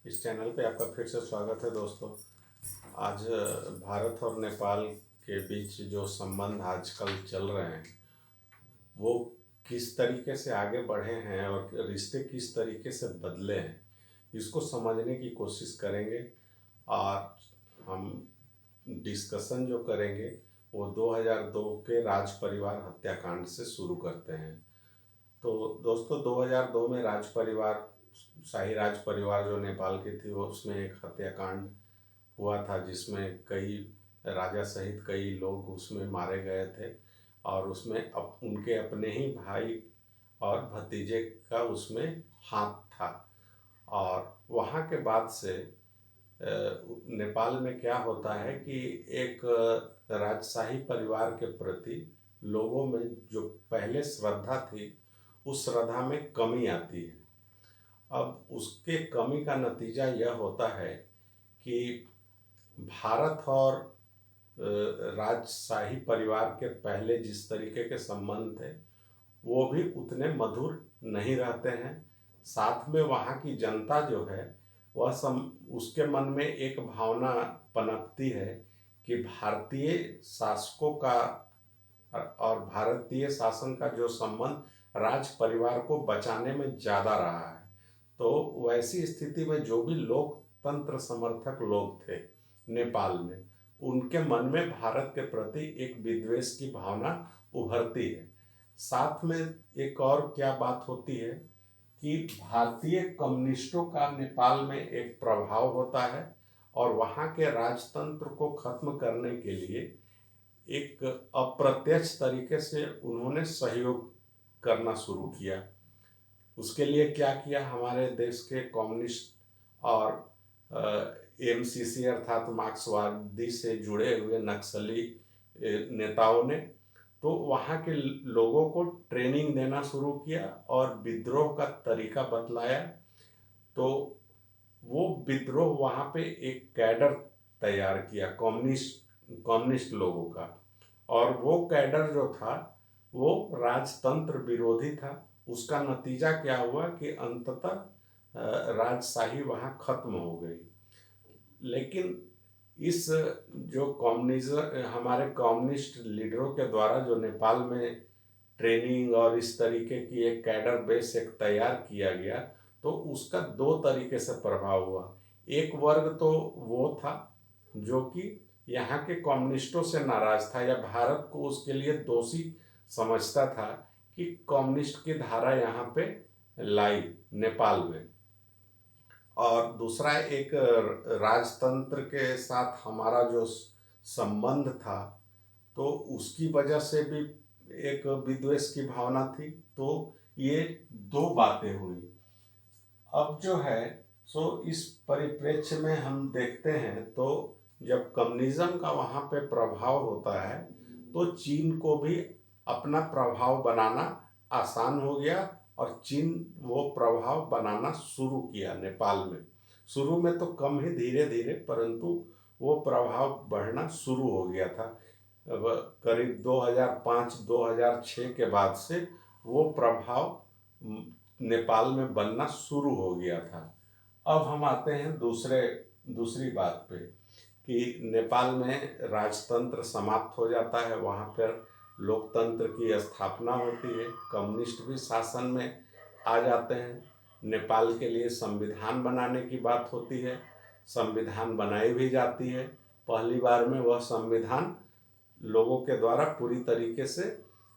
इस चैनल पे आपका फिर से स्वागत है दोस्तों। आज भारत और नेपाल के बीच जो संबंध आजकल चल रहे हैं वो किस तरीके से आगे बढ़े हैं और रिश्ते किस तरीके से बदले हैं, इसको समझने की कोशिश करेंगे। और हम डिस्कशन जो करेंगे वो 2002 के राज परिवार हत्याकांड से शुरू करते हैं। तो दोस्तों, 2002 में राज परिवार, शाही राज परिवार जो नेपाल की थी, वो उसमें एक हत्याकांड हुआ था जिसमें कई राजा सहित कई लोग उसमें मारे गए थे। और उसमें उनके अपने ही भाई और भतीजे का उसमें हाथ था। और वहाँ के बाद से नेपाल में क्या होता है कि एक राजशाही परिवार के प्रति लोगों में जो पहले श्रद्धा थी उस श्रद्धा में कमी आती है। अब उसके कमी का नतीजा यह होता है कि भारत और राजशाही परिवार के पहले जिस तरीके के संबंध थे वो भी उतने मधुर नहीं रहते हैं। साथ में वहाँ की जनता जो है वह उसके मन में एक भावना पनपती है कि भारतीय शासकों का और भारतीय शासन का जो संबंध राज परिवार को बचाने में ज़्यादा रहा है। तो वैसी स्थिति में जो भी लोकतंत्र समर्थक लोग थे नेपाल में, उनके मन में भारत के प्रति एक विद्वेष की भावना उभरती है। साथ में एक और क्या बात होती है कि भारतीय कम्युनिस्टों का नेपाल में एक प्रभाव होता है और वहाँ के राजतंत्र को खत्म करने के लिए एक अप्रत्यक्ष तरीके से उन्होंने सहयोग करना शुरू किया। उसके लिए क्या किया, हमारे देश के कम्युनिस्ट और एमसीसी अर्थात मार्क्सवादी से जुड़े हुए नक्सली नेताओं ने तो वहाँ के लोगों को ट्रेनिंग देना शुरू किया और विद्रोह का तरीका बतलाया। तो वो विद्रोह वहाँ पे एक कैडर तैयार किया कम्युनिस्ट लोगों का, और वो कैडर जो था वो राजतंत्र विरोधी था। उसका नतीजा क्या हुआ कि अंततः राजशाही वहाँ खत्म हो गई। लेकिन इस जो कम्युनिज्म हमारे कम्युनिस्ट लीडरों के द्वारा जो नेपाल में ट्रेनिंग और इस तरीके की एक कैडर बेस एक तैयार किया गया, तो उसका दो तरीके से प्रभाव हुआ। एक वर्ग तो वो था जो कि यहाँ के कम्युनिस्टों से नाराज था या भारत को उसके लिए दोषी समझता था कि कम्युनिस्ट की धारा यहाँ पे लाई नेपाल में। और दूसरा एक राजतंत्र के साथ हमारा जो संबंध था तो उसकी वजह से भी एक विद्वेष की भावना थी। तो ये दो बातें हुई। अब जो है सो इस परिप्रेक्ष्य में हम देखते हैं तो जब कम्युनिज्म का वहाँ पे प्रभाव होता है तो चीन को भी अपना प्रभाव बनाना आसान हो गया और चीन वो प्रभाव बनाना शुरू किया नेपाल में। शुरू में तो कम ही, धीरे धीरे, परंतु वो प्रभाव बढ़ना शुरू हो गया था। अब करीब 2005-2006 के बाद से वो प्रभाव नेपाल में बनना शुरू हो गया था। अब हम आते हैं दूसरी बात पे कि नेपाल में राजतंत्र समाप्त हो जाता है, वहाँ पर लोकतंत्र की स्थापना होती है, कम्युनिस्ट भी शासन में आ जाते हैं। नेपाल के लिए संविधान बनाने की बात होती है, संविधान बनाई भी जाती है। पहली बार में वह संविधान लोगों के द्वारा पूरी तरीके से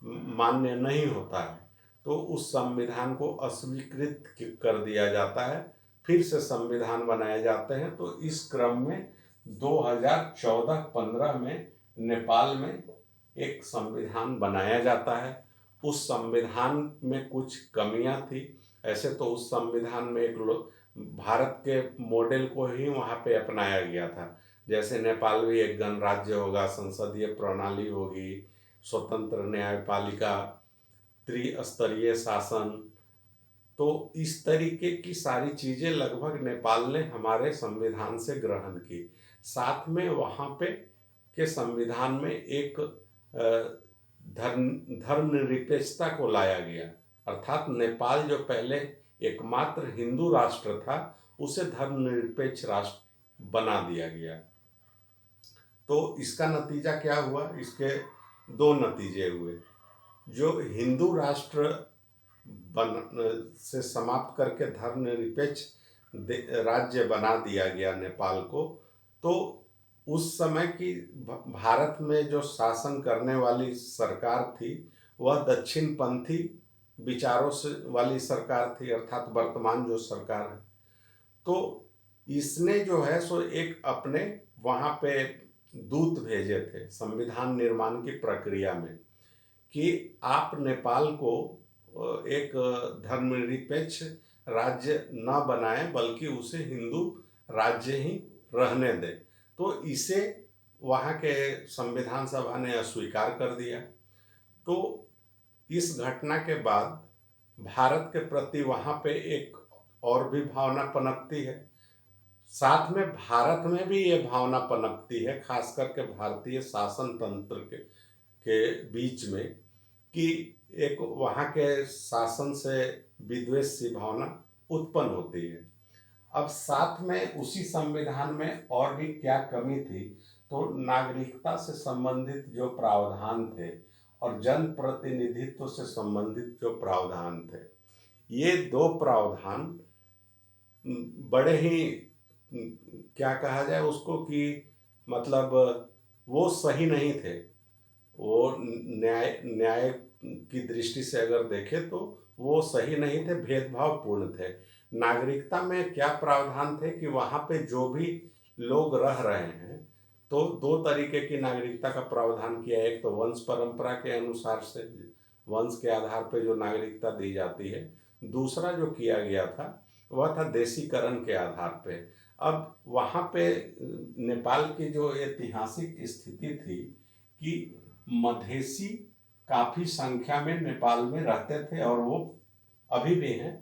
मान्य नहीं होता है, तो उस संविधान को अस्वीकृत कर दिया जाता है, फिर से संविधान बनाए जाते हैं। तो इस क्रम में 2014-15 में नेपाल में एक संविधान बनाया जाता है। उस संविधान में कुछ कमियां थी। ऐसे तो उस संविधान में एक भारत के मॉडल को ही वहाँ पे अपनाया गया था। जैसे नेपाल भी एक गणराज्य होगा, संसदीय प्रणाली होगी, स्वतंत्र न्यायपालिका, त्रिस्तरीय शासन, तो इस तरीके की सारी चीज़ें लगभग नेपाल ने हमारे संविधान से ग्रहण की। साथ में वहाँ पे के संविधान में एक धर्मनिरपेक्षता को लाया गया, अर्थात नेपाल जो पहले एकमात्र हिंदू राष्ट्र था उसे धर्मनिरपेक्ष राष्ट्र बना दिया गया। तो इसका नतीजा क्या हुआ? इसके दो नतीजे हुए। जो हिंदू राष्ट्र से समाप्त करके धर्मनिरपेक्ष राज्य बना दिया गया नेपाल को, तो उस समय की भारत में जो शासन करने वाली सरकार थी वह दक्षिणपंथी विचारों से वाली सरकार थी, अर्थात वर्तमान जो सरकार है। तो इसने जो है सो एक अपने वहाँ पे दूत भेजे थे संविधान निर्माण की प्रक्रिया में कि आप नेपाल को एक धर्मनिरपेक्ष राज्य न बनाएं, बल्कि उसे हिंदू राज्य ही रहने दें। तो इसे वहाँ के संविधान सभा ने अस्वीकार कर दिया। तो इस घटना के बाद भारत के प्रति वहाँ पे एक और भी भावना पनपती है। साथ में भारत में भी ये भावना पनपती है, खास करके भारतीय शासन तंत्र के बीच में, कि एक वहाँ के शासन से विद्वेष सी भावना उत्पन्न होती है। अब साथ में उसी संविधान में और भी क्या कमी थी? तो नागरिकता से संबंधित जो प्रावधान थे और जन प्रतिनिधित्व से संबंधित जो प्रावधान थे, ये दो प्रावधान बड़े ही क्या कहा जाए उसको कि मतलब वो सही नहीं थे। वो न्याय की दृष्टि से अगर देखें तो वो सही नहीं थे, भेदभावपूर्ण थे। नागरिकता में क्या प्रावधान थे कि वहाँ पे जो भी लोग रह रहे हैं, तो दो तरीके की नागरिकता का प्रावधान किया। एक तो वंश परंपरा के अनुसार से वंश के आधार पर जो नागरिकता दी जाती है, दूसरा जो किया गया था वह था देशीकरण के आधार पे। अब वहाँ पे नेपाल की जो ऐतिहासिक स्थिति थी कि मधेसी काफ़ी संख्या में नेपाल में रहते थे और वो अभी भी हैं,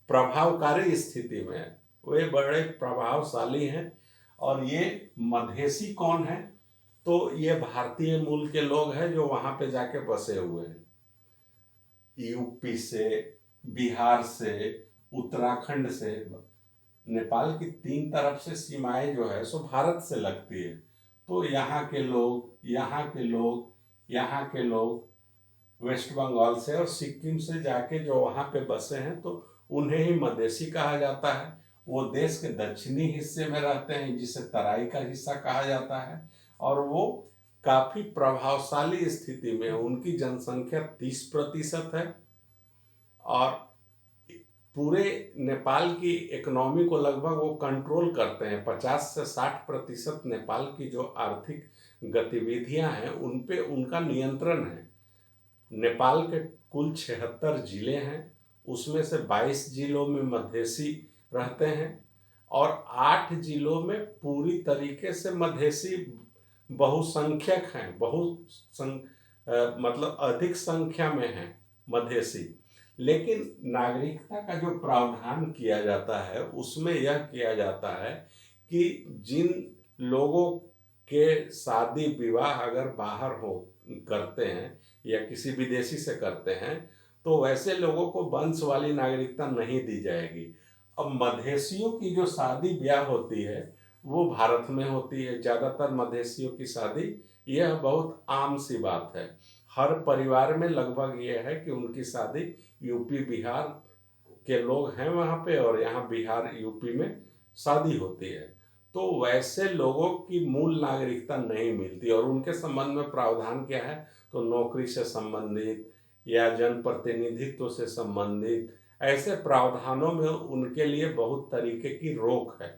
प्रभावकारी स्थिति में, वे बड़े प्रभावशाली हैं। और ये मधेसी कौन है? तो ये भारतीय मूल के लोग हैं जो वहाँ पे जाके बसे हुए हैं। यूपी से, बिहार से, उत्तराखंड से, नेपाल की तीन तरफ से सीमाएं जो है सो भारत से लगती है। तो यहाँ के लोग, यहाँ के लोग, यहाँ के लोग वेस्ट बंगाल से और सिक्किम से जाके जो वहाँ पे बसे हैं, तो उन्हें ही मधेसी कहा जाता है। वो देश के दक्षिणी हिस्से में रहते हैं जिसे तराई का हिस्सा कहा जाता है, और वो काफ़ी प्रभावशाली स्थिति में, उनकी जनसंख्या 30% है और पूरे नेपाल की इकोनॉमी को लगभग वो कंट्रोल करते हैं। 50 से 60% नेपाल की जो आर्थिक गतिविधियां हैं उन पे उनका नियंत्रण है। नेपाल के कुल 76 जिले हैं, उसमें से 22 जिलों में मधेसी रहते हैं और 8 जिलों में पूरी तरीके से मधेसी बहुसंख्यक हैं, मतलब अधिक संख्या में हैं मधेसी। लेकिन नागरिकता का जो प्रावधान किया जाता है उसमें यह किया जाता है कि जिन लोगों के शादी विवाह अगर बाहर हो करते हैं या किसी विदेशी से करते हैं, तो वैसे लोगों को वंश वाली नागरिकता नहीं दी जाएगी। अब मधेसियों की जो शादी ब्याह होती है वो भारत में होती है। ज़्यादातर मधेसियों की शादी, यह बहुत आम सी बात है, हर परिवार में लगभग ये है कि उनकी शादी यूपी बिहार के लोग हैं वहाँ पे और यहाँ बिहार यूपी में शादी होती है। तो वैसे लोगों की मूल नागरिकता नहीं मिलती और उनके संबंध में प्रावधान क्या है? तो नौकरी से संबंधित या जनप्रतिनिधित्व से संबंधित ऐसे प्रावधानों में उनके लिए बहुत तरीके की रोक है।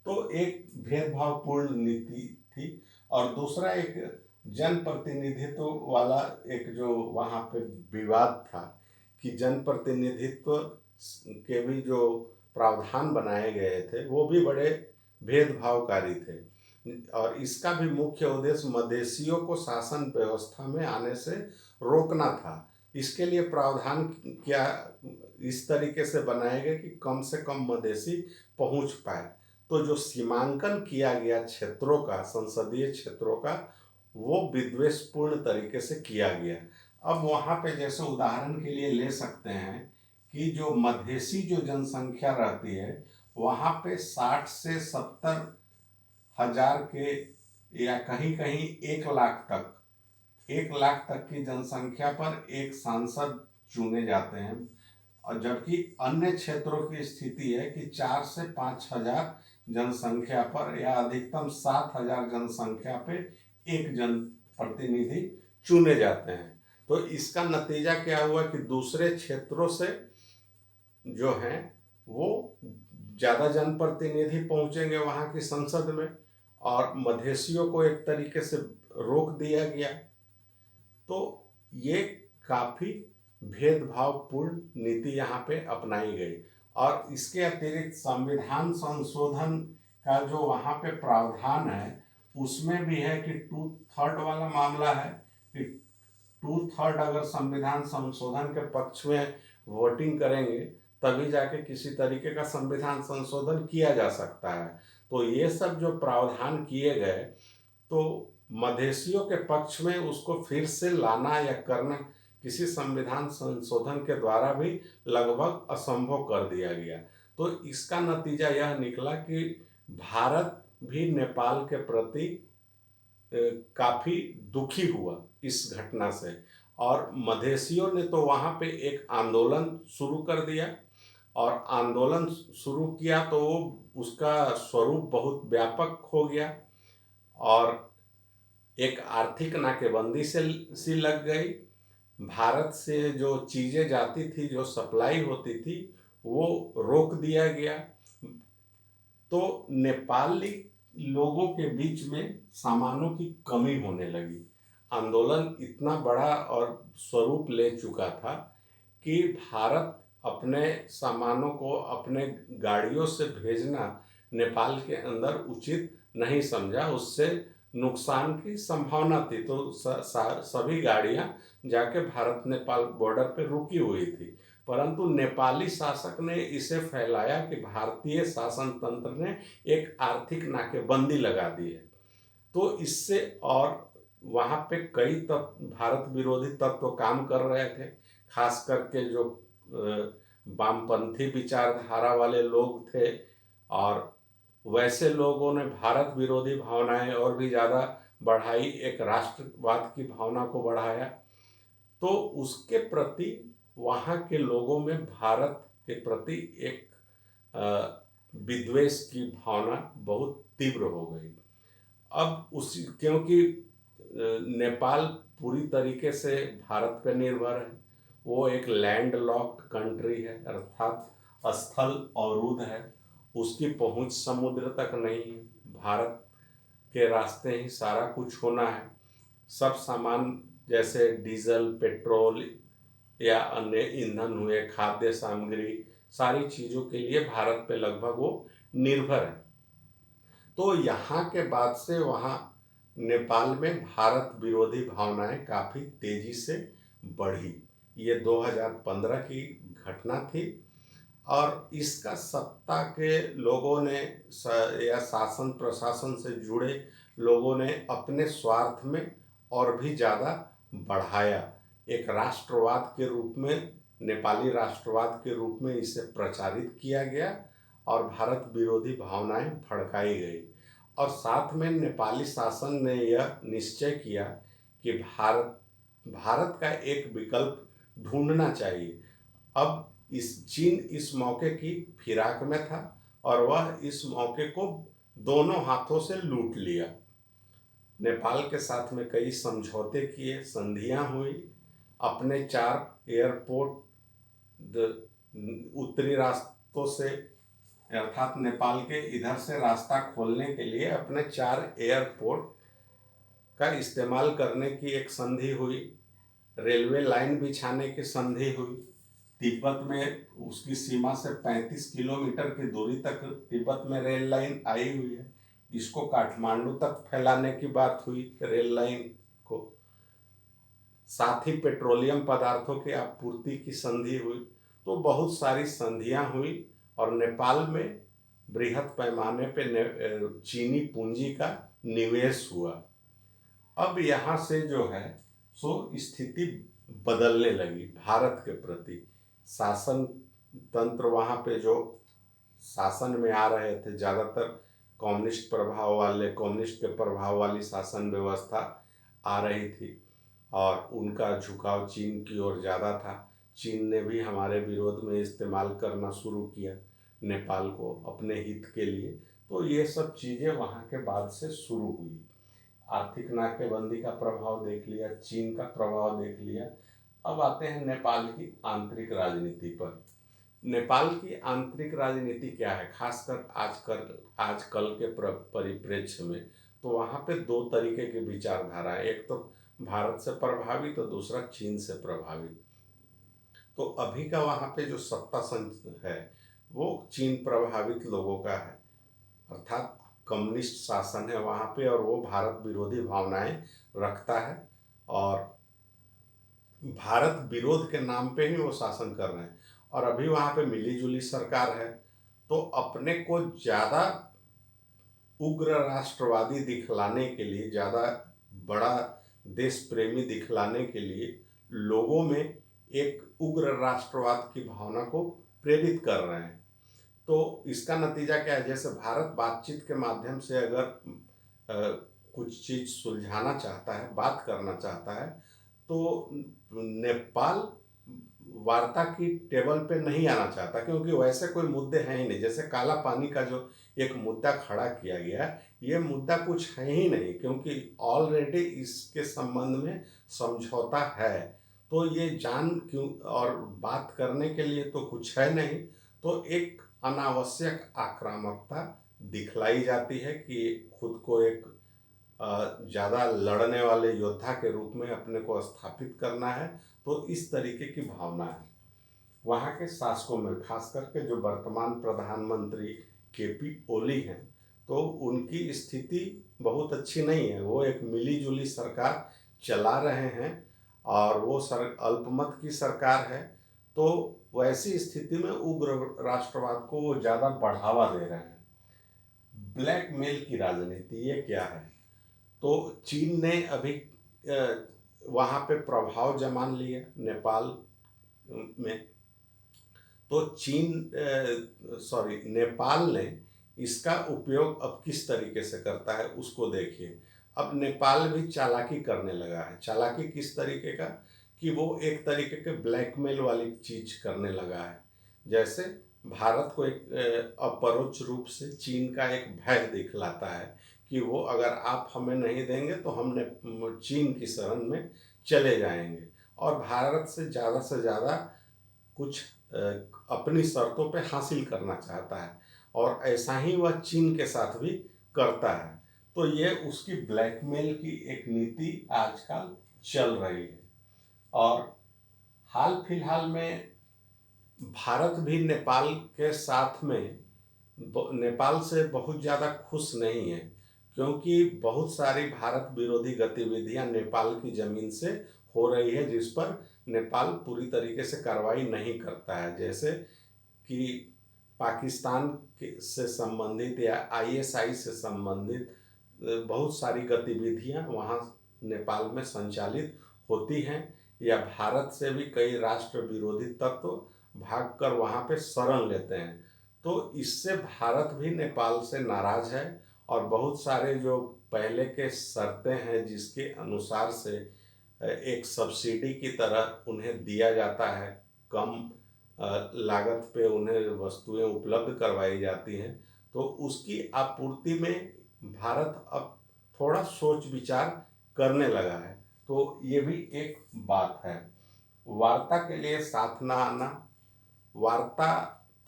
तो एक भेदभावपूर्ण नीति थी और दूसरा एक जनप्रतिनिधित्व वाला एक जो वहाँ पे विवाद था कि जनप्रतिनिधित्व के भी जो प्रावधान बनाए गए थे वो भी बड़े भेदभावकारी थे और इसका भी मुख्य उद्देश्य मधेसियों को शासन व्यवस्था में आने से रोकना था। इसके लिए प्रावधान क्या इस तरीके से बनाए गए कि कम से कम मधेसी पहुंच पाए। तो जो सीमांकन किया गया क्षेत्रों का, संसदीय क्षेत्रों का, वो विद्वेषपूर्ण तरीके से किया गया। अब वहाँ पे जैसे उदाहरण के लिए ले सकते हैं कि जो मधेसी जो जनसंख्या रहती है वहाँ पे 60 से 70 हजार के या कहीं कहीं 1 लाख तक की जनसंख्या पर एक सांसद चुने जाते हैं। और जबकि अन्य क्षेत्रों की स्थिति है कि 4 से 5 हजार जनसंख्या पर या अधिकतम 7 हजार जनसंख्या पे एक जनप्रतिनिधि चुने जाते हैं। तो इसका नतीजा क्या हुआ कि दूसरे क्षेत्रों से जो हैं वो ज़्यादा जनप्रतिनिधि पहुंचेंगे वहाँ की संसद में, और मधेशियों को एक तरीके से रोक दिया गया। तो ये काफ़ी भेदभावपूर्ण नीति यहाँ पे अपनाई गई। और इसके अतिरिक्त संविधान संशोधन का जो वहाँ पे प्रावधान है उसमें भी है कि 2/3 वाला मामला है कि 2/3 अगर संविधान संशोधन के पक्ष में वोटिंग करेंगे तभी जाके किसी तरीके का संविधान संशोधन किया जा सकता है। तो ये सब जो प्रावधान किए गए तो मधेशियों के पक्ष में उसको फिर से लाना या करना किसी संविधान संशोधन के द्वारा भी लगभग असंभव कर दिया गया। तो इसका नतीजा यह निकला कि भारत भी नेपाल के प्रति काफ़ी दुखी हुआ इस घटना से, और मधेशियों ने तो वहाँ पे एक आंदोलन शुरू कर दिया। और आंदोलन शुरू किया तो उसका स्वरूप बहुत व्यापक हो गया, और एक आर्थिक नाकेबंदी से सी लग गई। भारत से जो चीज़ें जाती थी, जो सप्लाई होती थी, वो रोक दिया गया। तो नेपाली लोगों के बीच में सामानों की कमी होने लगी। आंदोलन इतना बड़ा और स्वरूप ले चुका था कि भारत अपने सामानों को अपने गाड़ियों से भेजना नेपाल के अंदर उचित नहीं समझा, उससे नुकसान की संभावना थी। तो सभी गाड़ियां जाके भारत नेपाल बॉर्डर पे रुकी हुई थी, परंतु नेपाली शासक ने इसे फैलाया कि भारतीय शासन तंत्र ने एक आर्थिक नाकेबंदी लगा दी है। तो इससे और वहाँ पे कई भारत विरोधी तत्व काम कर रहे थे, खास करके जो वामपंथी विचारधारा वाले लोग थे, और वैसे लोगों ने भारत विरोधी भावनाएं और भी ज़्यादा बढ़ाई, एक राष्ट्रवाद की भावना को बढ़ाया। तो उसके प्रति वहाँ के लोगों में भारत के प्रति एक विद्वेष की भावना बहुत तीव्र हो गई। अब उसी क्योंकि नेपाल पूरी तरीके से भारत पर निर्भर है, वो एक लैंड लॉक्ड कंट्री है, अर्थात स्थल अवरुद्ध है, उसकी पहुंच समुद्र तक नहीं है, भारत के रास्ते ही सारा कुछ होना है। सब सामान जैसे डीजल, पेट्रोल या अन्य ईंधन हुए, खाद्य सामग्री, सारी चीज़ों के लिए भारत पे लगभग वो निर्भर है। तो यहाँ के बाद से वहाँ नेपाल में भारत विरोधी भावनाएं काफ़ी तेज़ी से बढ़ी। ये 2015 की घटना थी, और इसका सत्ता के लोगों ने या शासन प्रशासन से जुड़े लोगों ने अपने स्वार्थ में और भी ज़्यादा बढ़ाया। एक राष्ट्रवाद के रूप में, नेपाली राष्ट्रवाद के रूप में इसे प्रचारित किया गया, और भारत विरोधी भावनाएं भड़काई गई। और साथ में नेपाली शासन ने यह निश्चय किया कि भारत का एक विकल्प ढूंढना चाहिए। अब चीन इस मौके की फिराक में था, और वह इस मौके को दोनों हाथों से लूट लिया। नेपाल के साथ में कई समझौते किए, संधियां हुई, अपने 4 एयरपोर्ट उत्तरी रास्तों से, अर्थात नेपाल के इधर से रास्ता खोलने के लिए अपने 4 एयरपोर्ट का इस्तेमाल करने की एक संधि हुई। रेलवे लाइन बिछाने की संधि हुई। तिब्बत में उसकी सीमा से 35 किलोमीटर की दूरी तक तिब्बत में रेल लाइन आई हुई है, इसको काठमांडू तक फैलाने की बात हुई रेल लाइन को। साथ ही पेट्रोलियम पदार्थों की आपूर्ति की संधि हुई। तो बहुत सारी संधियां हुई, और नेपाल में बृहद पैमाने पे चीनी पूंजी का निवेश हुआ। अब यहाँ से जो है सो स्थिति बदलने लगी भारत के प्रति। शासन तंत्र वहाँ पे जो शासन में आ रहे थे, ज़्यादातर कम्युनिस्ट के प्रभाव वाली शासन व्यवस्था आ रही थी और उनका झुकाव चीन की ओर ज़्यादा था। चीन ने भी हमारे विरोध में इस्तेमाल करना शुरू किया नेपाल को अपने हित के लिए। तो ये सब चीज़ें वहाँ के बाद से शुरू हुई। आर्थिक नाकेबंदी का प्रभाव देख लिया, चीन का प्रभाव देख लिया। अब आते हैं नेपाल की आंतरिक राजनीति पर। नेपाल की आंतरिक राजनीति क्या है, खासकर आजकल के परिप्रेक्ष्य में, तो वहाँ पे दो तरीके की विचारधारा है। एक तो भारत से प्रभावित और दूसरा चीन से प्रभावित। तो अभी का वहाँ पे जो सत्ता संच है वो चीन प्रभावित लोगों का है, अर्थात कम्युनिस्ट शासन है वहाँ पे और वो भारत विरोधी भावनाएं रखता है और भारत विरोध के नाम पे ही वो शासन कर रहे हैं। और अभी वहाँ पे मिली जुली सरकार है, तो अपने को ज़्यादा उग्र राष्ट्रवादी दिखलाने के लिए, ज़्यादा बड़ा देश प्रेमी दिखलाने के लिए लोगों में एक उग्र राष्ट्रवाद की भावना को प्रेरित कर रहे हैं। तो इसका नतीजा क्या है, जैसे भारत बातचीत के माध्यम से अगर कुछ चीज़ सुलझाना चाहता है, बात करना चाहता है, तो नेपाल वार्ता की टेबल पे नहीं आना चाहता, क्योंकि वैसे कोई मुद्दे हैं ही नहीं। जैसे काला पानी का जो एक मुद्दा खड़ा किया गया, ये मुद्दा कुछ है ही नहीं, क्योंकि ऑलरेडी इसके संबंध में समझौता है। तो ये जान क्यों, और बात करने के लिए तो कुछ है नहीं। तो एक अनावश्यक आक्रामकता दिखलाई जाती है कि खुद को एक ज़्यादा लड़ने वाले योद्धा के रूप में अपने को स्थापित करना है। तो इस तरीके की भावना है वहाँ के शासकों में, खास करके जो वर्तमान प्रधानमंत्री केपी ओली हैं, तो उनकी स्थिति बहुत अच्छी नहीं है। वो एक मिली जुली सरकार चला रहे हैं और वो अल्पमत की सरकार है। तो वैसी स्थिति में उग्र राष्ट्रवाद को वो ज़्यादा बढ़ावा दे रहे हैं। ब्लैकमेल की राजनीति ये क्या है, तो चीन ने अभी वहाँ पे प्रभाव जमा लिया नेपाल में। तो नेपाल ने इसका उपयोग अब किस तरीके से करता है उसको देखिए। अब नेपाल भी चालाकी करने लगा है। चालाकी किस तरीके का, कि वो एक तरीके के ब्लैकमेल वाली चीज करने लगा है। जैसे भारत को एक अपरोक्ष रूप से चीन का एक भय दिखलाता है कि वो अगर आप हमें नहीं देंगे तो हमने चीन की शरण में चले जाएंगे, और भारत से ज़्यादा कुछ अपनी शर्तों पे हासिल करना चाहता है, और ऐसा ही वह चीन के साथ भी करता है। तो ये उसकी ब्लैकमेल की एक नीति आजकल चल रही है। और हाल फिलहाल में भारत भी नेपाल के साथ में नेपाल से बहुत ज़्यादा खुश नहीं है, क्योंकि बहुत सारी भारत विरोधी गतिविधियां नेपाल की ज़मीन से हो रही है, जिस पर नेपाल पूरी तरीके से कार्रवाई नहीं करता है। जैसे कि पाकिस्तान से संबंधित या आईएसआई से संबंधित बहुत सारी गतिविधियां वहां नेपाल में संचालित होती हैं, या भारत से भी कई राष्ट्र विरोधी तत्व भागकर वहां पे शरण लेते हैं। तो इससे भारत भी नेपाल से नाराज है, और बहुत सारे जो पहले के शर्तें हैं जिसके अनुसार से एक सब्सिडी की तरह उन्हें दिया जाता है, कम लागत पे उन्हें वस्तुएं उपलब्ध करवाई जाती हैं, तो उसकी आपूर्ति में भारत अब थोड़ा सोच विचार करने लगा है। तो ये भी एक बात है। वार्ता के लिए साथ ना आना, वार्ता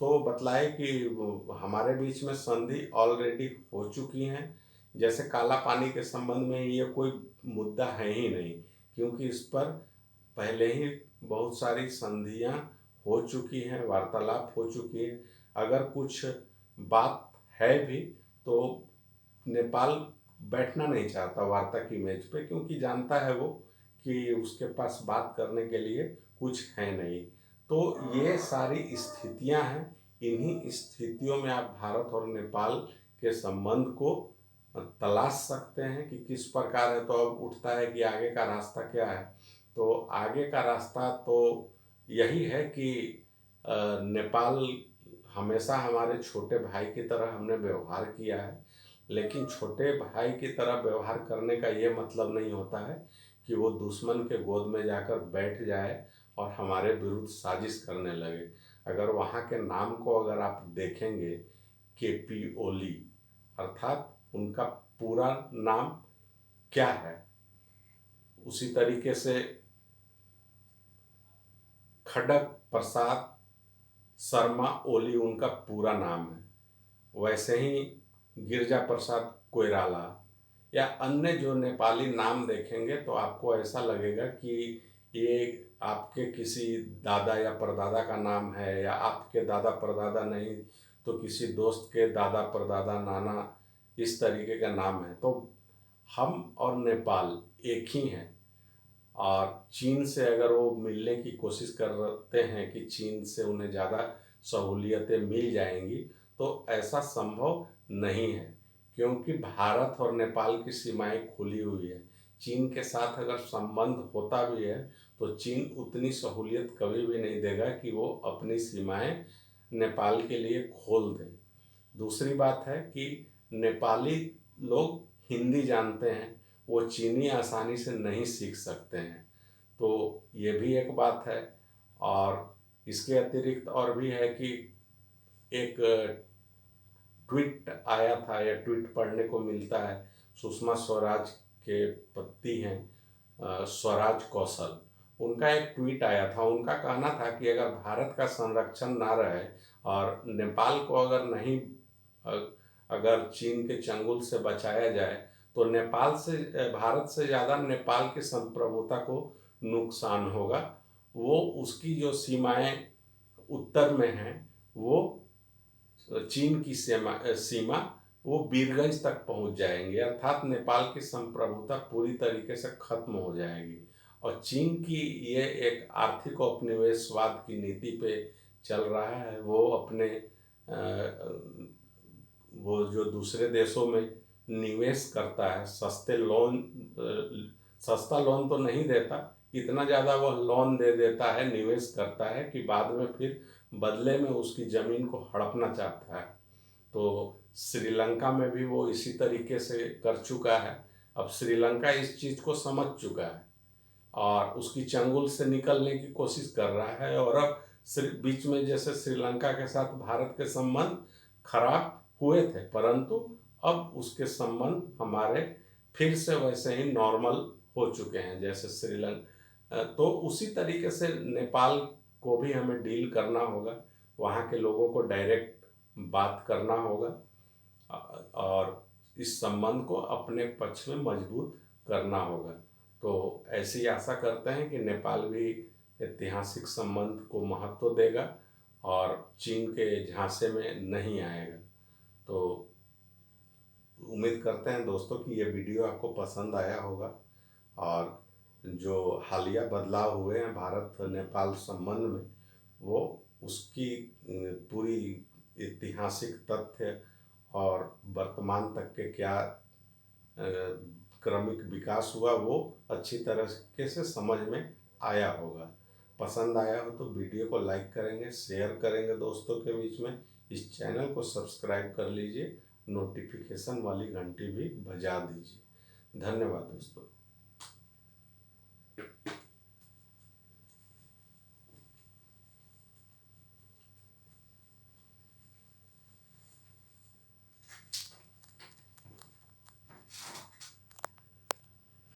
तो बतलाए कि हमारे बीच में संधि ऑलरेडी हो चुकी हैं। जैसे काला पानी के संबंध में ये कोई मुद्दा है ही नहीं, क्योंकि इस पर पहले ही बहुत सारी संधियां हो चुकी हैं, वार्तालाप हो चुकी है। अगर कुछ बात है भी तो नेपाल बैठना नहीं चाहता वार्ता की मेज पे, क्योंकि जानता है वो कि उसके पास बात करने के लिए कुछ है नहीं। तो ये सारी स्थितियां हैं। इन्हीं स्थितियों में आप भारत और नेपाल के संबंध को तलाश सकते हैं कि किस प्रकार है। तो अब उठता है कि आगे का रास्ता क्या है। तो आगे का रास्ता तो यही है कि नेपाल हमेशा हमारे छोटे भाई की तरह हमने व्यवहार किया है, लेकिन छोटे भाई की तरह व्यवहार करने का ये मतलब नहीं होता है कि वो दुश्मन के गोद में जाकर बैठ जाए और हमारे विरुद्ध साजिश करने लगे। अगर वहाँ के नाम को अगर आप देखेंगे, केपी ओली, अर्थात उनका पूरा नाम क्या है, उसी तरीके से खड्ग प्रसाद शर्मा ओली उनका पूरा नाम है। वैसे ही गिरजा प्रसाद कोइराला या अन्य जो नेपाली नाम देखेंगे तो आपको ऐसा लगेगा कि ये आपके किसी दादा या परदादा का नाम है, या आपके दादा परदादा नहीं तो किसी दोस्त के दादा परदादा नाना, इस तरीके का नाम है। तो हम और नेपाल एक ही हैं। और चीन से अगर वो मिलने की कोशिश करते हैं कि चीन से उन्हें ज़्यादा सहूलियतें मिल जाएंगी, तो ऐसा संभव नहीं है, क्योंकि भारत और नेपाल की सीमाएं खुली हुई है। चीन के साथ अगर संबंध होता भी है तो चीन उतनी सहूलियत कभी भी नहीं देगा कि वो अपनी सीमाएं नेपाल के लिए खोल दे। दूसरी बात है कि नेपाली लोग हिंदी जानते हैं, वो चीनी आसानी से नहीं सीख सकते हैं, तो ये भी एक बात है। और इसके अतिरिक्त और भी है कि एक ट्वीट आया था, या ट्वीट पढ़ने को मिलता है, सुषमा स्वराज के पति हैं स्वराज कौशल, उनका एक ट्वीट आया था। उनका कहना था कि अगर भारत का संरक्षण ना रहे और नेपाल को अगर नहीं अगर चीन के चंगुल से बचाया जाए तो नेपाल से भारत से ज़्यादा नेपाल की संप्रभुता को नुकसान होगा। वो उसकी जो सीमाएं उत्तर में हैं, वो चीन की सीमा वो बीरगंज तक पहुंच जाएंगे, अर्थात नेपाल की संप्रभुता पूरी तरीके से खत्म हो जाएगी। और चीन की ये एक आर्थिक औपनिवेशवाद की नीति पे चल रहा है। वो अपने वो जो दूसरे देशों में निवेश करता है, सस्ता लोन तो नहीं देता, इतना ज़्यादा वह लोन दे देता है, निवेश करता है कि बाद में फिर बदले में उसकी ज़मीन को हड़पना चाहता है। तो श्रीलंका में भी वो इसी तरीके से कर चुका है। अब श्रीलंका इस चीज़ को समझ चुका है और उसकी चंगुल से निकलने की कोशिश कर रहा है। और अब बीच में जैसे श्रीलंका के साथ भारत के संबंध खराब हुए थे, परंतु अब उसके संबंध हमारे फिर से वैसे ही नॉर्मल हो चुके हैं जैसे श्रीलंका। तो उसी तरीके से नेपाल को भी हमें डील करना होगा, वहाँ के लोगों को डायरेक्ट बात करना होगा और इस संबंध को अपने पक्ष में मजबूत करना होगा। तो ऐसी आशा करते हैं कि नेपाल भी ऐतिहासिक संबंध को महत्व देगा और चीन के झांसे में नहीं आएगा। तो उम्मीद करते हैं दोस्तों कि ये वीडियो आपको पसंद आया होगा, और जो हालिया बदलाव हुए हैं भारत नेपाल संबंध में, वो उसकी पूरी ऐतिहासिक तथ्य और वर्तमान तक के क्या क्रमिक विकास हुआ वो अच्छी तरह से समझ में आया होगा। पसंद आया हो तो वीडियो को लाइक करेंगे, शेयर करेंगे दोस्तों के बीच में। इस चैनल को सब्सक्राइब कर लीजिए, नोटिफिकेशन वाली घंटी भी बजा दीजिए। धन्यवाद दोस्तों।